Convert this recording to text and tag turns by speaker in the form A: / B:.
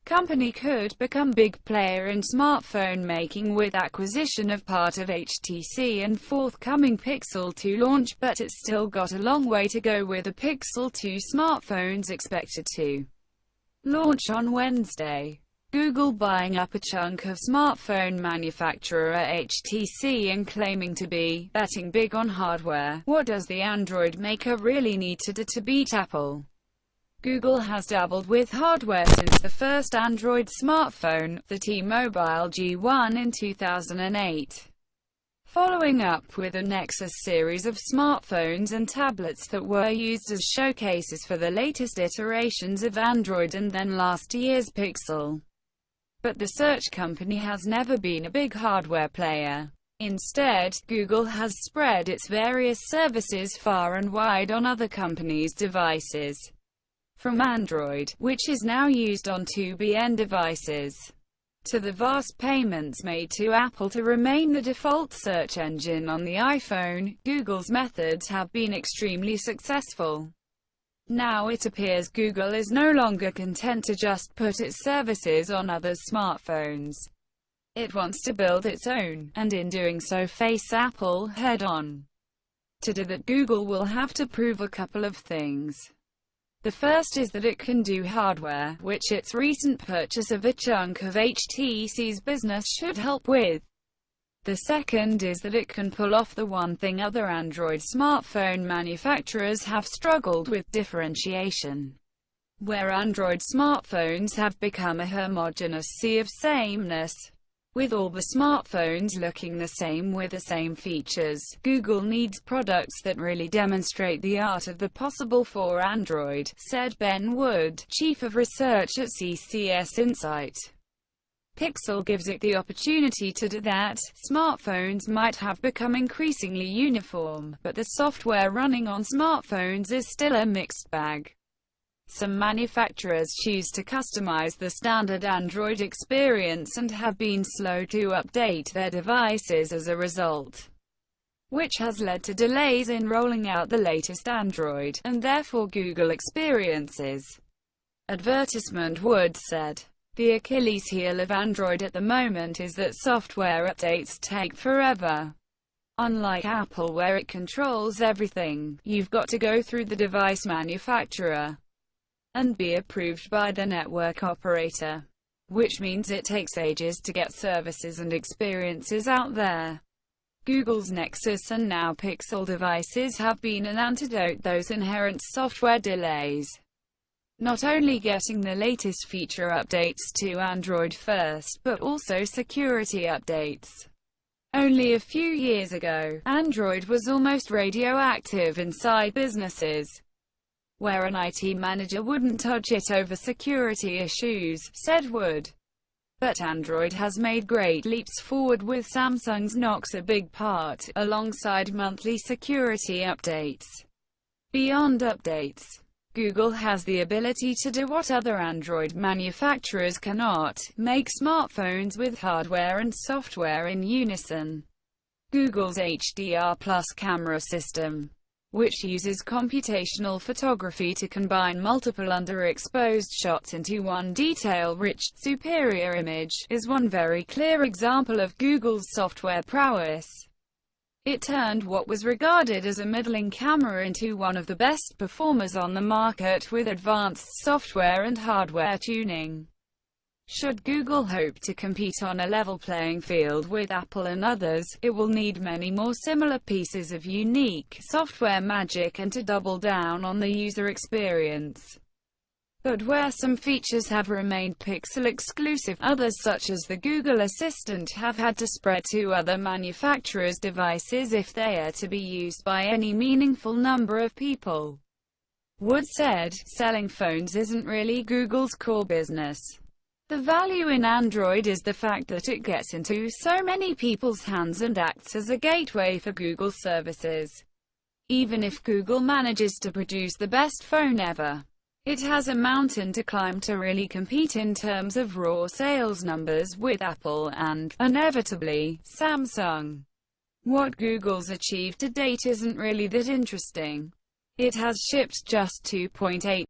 A: company could become big player in smartphone making with acquisition of part of HTC and forthcoming Pixel 2 launch, but it's still got a long way to go, with the Pixel 2 smartphones expected to launch on Wednesday. Google buying up a chunk of smartphone manufacturer HTC and claiming to be betting big on hardware. What does the Android maker really need to do to beat Apple? Google has dabbled with hardware since the first Android smartphone, the T-Mobile G1 in 2008. Following up with a Nexus series of smartphones and tablets that were used as showcases for the latest iterations of Android, and then last year's Pixel. But the search company has never been a big hardware player. Instead, Google has spread its various services far and wide on other companies' devices. From Android, which is now used on 2BN devices, to the vast payments made to Apple to remain the default search engine on the iPhone, Google's methods have been extremely successful. Now it appears Google is no longer content to just put its services on others' smartphones. It wants to build its own, and in doing so face Apple head-on. To do that, Google will have to prove a couple of things. The first is that it can do hardware, which its recent purchase of a chunk of HTC's business should help with. The second is that it can pull off the one thing other Android smartphone manufacturers have struggled with: differentiation. Where Android smartphones have become a homogeneous sea of sameness, with all the smartphones looking the same with the same features, Google needs products that really demonstrate the art of the possible for Android, said Ben Wood, chief of research at CCS Insight. Pixel gives it the opportunity to do that. Smartphones might have become increasingly uniform, but the software running on smartphones is still a mixed bag. Some manufacturers choose to customize the standard Android experience and have been slow to update their devices as a result, which has led to delays in rolling out the latest Android, and therefore Google experiences. Advertisement Wood said. The Achilles heel of Android at the moment is that software updates take forever. Unlike Apple, where it controls everything, you've got to go through the device manufacturer and be approved by the network operator, which means it takes ages to get services and experiences out there. Google's Nexus and now Pixel devices have been an antidote to those inherent software delays. Not only getting the latest feature updates to Android first, but also security updates. Only a few years ago, Android was almost radioactive inside businesses, where an IT manager wouldn't touch it over security issues, said Wood. But Android has made great leaps forward, with Samsung's Knox a big part, alongside monthly security updates. Beyond updates, Google has the ability to do what other Android manufacturers cannot: make smartphones with hardware and software in unison. Google's HDR+ camera system, which uses computational photography to combine multiple underexposed shots into one detail-rich, superior image, is one very clear example of Google's software prowess. It turned what was regarded as a middling camera into one of the best performers on the market with advanced software and hardware tuning. Should Google hope to compete on a level playing field with Apple and others, it will need many more similar pieces of unique software magic and to double down on the user experience. But where some features have remained Pixel exclusive, others such as the Google Assistant have had to spread to other manufacturers' devices if they are to be used by any meaningful number of people. Wood said, selling phones isn't really Google's core business. The value in Android is the fact that it gets into so many people's hands and acts as a gateway for Google services. Even if Google manages to produce the best phone ever, it has a mountain to climb to really compete in terms of raw sales numbers with Apple and, inevitably, Samsung. What Google's achieved to date isn't really that interesting. It has shipped just 2.8